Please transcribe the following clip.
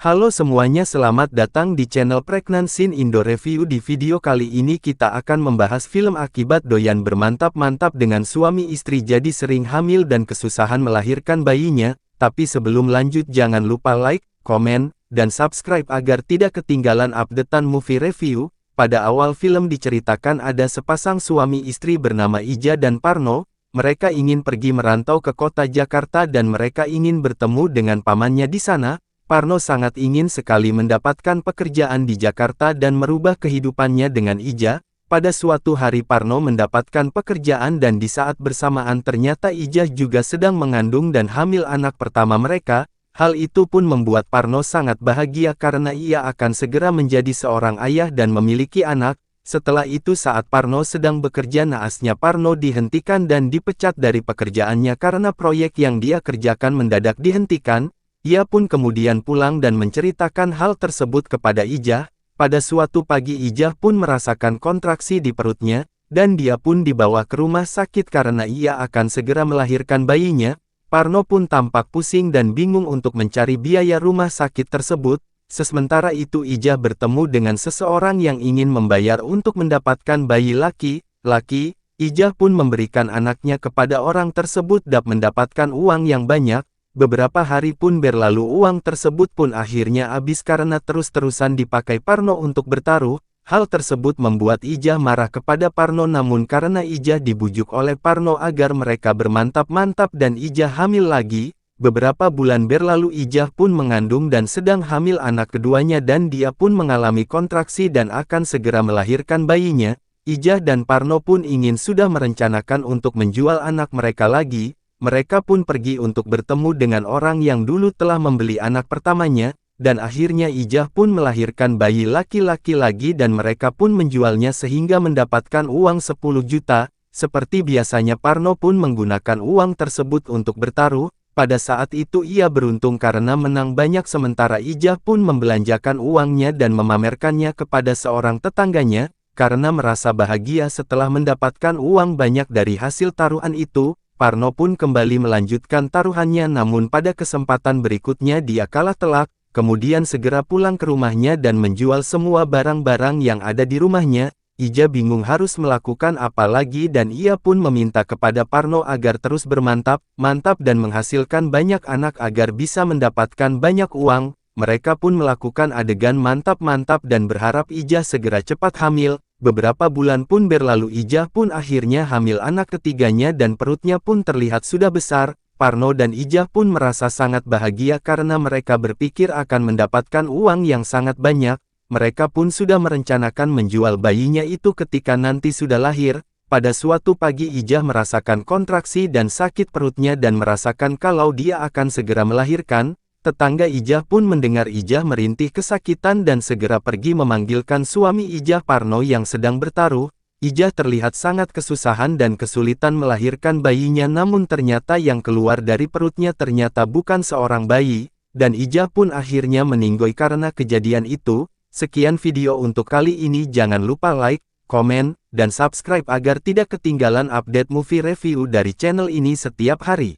Halo semuanya, selamat datang di channel Pregnancy Indo Review. Di video kali ini kita akan membahas film akibat doyan bermantap-mantap dengan suami istri jadi sering hamil dan kesusahan melahirkan bayinya. Tapi sebelum lanjut jangan lupa like, komen, dan subscribe agar tidak ketinggalan updatean movie review. Pada awal film diceritakan ada sepasang suami istri bernama Ija dan Parno. Mereka ingin pergi merantau ke kota Jakarta dan mereka ingin bertemu dengan pamannya di sana. Parno sangat ingin sekali mendapatkan pekerjaan di Jakarta dan merubah kehidupannya dengan Ija. Pada suatu hari Parno mendapatkan pekerjaan dan di saat bersamaan ternyata Ija juga sedang mengandung dan hamil anak pertama mereka. Hal itu pun membuat Parno sangat bahagia karena ia akan segera menjadi seorang ayah dan memiliki anak. Setelah itu saat Parno sedang bekerja naasnya Parno dihentikan dan dipecat dari pekerjaannya karena proyek yang dia kerjakan mendadak dihentikan. Ia pun kemudian pulang dan menceritakan hal tersebut kepada Ija. Pada suatu pagi Ija pun merasakan kontraksi di perutnya, dan dia pun dibawa ke rumah sakit karena ia akan segera melahirkan bayinya. Parno pun tampak pusing dan bingung untuk mencari biaya rumah sakit tersebut. Sementara itu Ija bertemu dengan seseorang yang ingin membayar untuk mendapatkan bayi laki-laki. Ija pun memberikan anaknya kepada orang tersebut dan mendapatkan uang yang banyak. Beberapa hari pun berlalu, uang tersebut pun akhirnya habis karena terus-terusan dipakai Parno untuk bertaruh. Hal tersebut membuat Ija marah kepada Parno, namun karena Ija dibujuk oleh Parno agar mereka bermantap-mantap dan Ija hamil lagi. Beberapa bulan berlalu Ija pun mengandung dan sedang hamil anak keduanya dan dia pun mengalami kontraksi dan akan segera melahirkan bayinya. Ija dan Parno pun sudah merencanakan untuk menjual anak mereka lagi. Mereka pun pergi untuk bertemu dengan orang yang dulu telah membeli anak pertamanya, dan akhirnya Ija pun melahirkan bayi laki-laki lagi dan mereka pun menjualnya sehingga mendapatkan uang 10 juta. Seperti biasanya Parno pun menggunakan uang tersebut untuk bertaruh. Pada saat itu ia beruntung karena menang banyak, sementara Ija pun membelanjakan uangnya dan memamerkannya kepada seorang tetangganya. Karena merasa bahagia setelah mendapatkan uang banyak dari hasil taruhan itu, Parno pun kembali melanjutkan taruhannya, namun pada kesempatan berikutnya dia kalah telak, kemudian segera pulang ke rumahnya dan menjual semua barang-barang yang ada di rumahnya. Ija bingung harus melakukan apa lagi dan ia pun meminta kepada Parno agar terus bermantap-mantap dan menghasilkan banyak anak agar bisa mendapatkan banyak uang. Mereka pun melakukan adegan mantap-mantap dan berharap Ija segera cepat hamil. Beberapa bulan pun berlalu, Ija pun akhirnya hamil anak ketiganya dan perutnya pun terlihat sudah besar. Parno dan Ija pun merasa sangat bahagia karena mereka berpikir akan mendapatkan uang yang sangat banyak. Mereka pun sudah merencanakan menjual bayinya itu ketika nanti sudah lahir. Pada suatu pagi Ija merasakan kontraksi dan sakit perutnya dan merasakan kalau dia akan segera melahirkan. Tetangga Ija pun mendengar Ija merintih kesakitan dan segera pergi memanggilkan suami Ija, Parno, yang sedang bertaruh. Ija terlihat sangat kesusahan dan kesulitan melahirkan bayinya, namun ternyata yang keluar dari perutnya ternyata bukan seorang bayi, dan Ija pun akhirnya meninggoy karena kejadian itu. Sekian video untuk kali ini, jangan lupa like, komen, dan subscribe agar tidak ketinggalan update movie review dari channel ini setiap hari.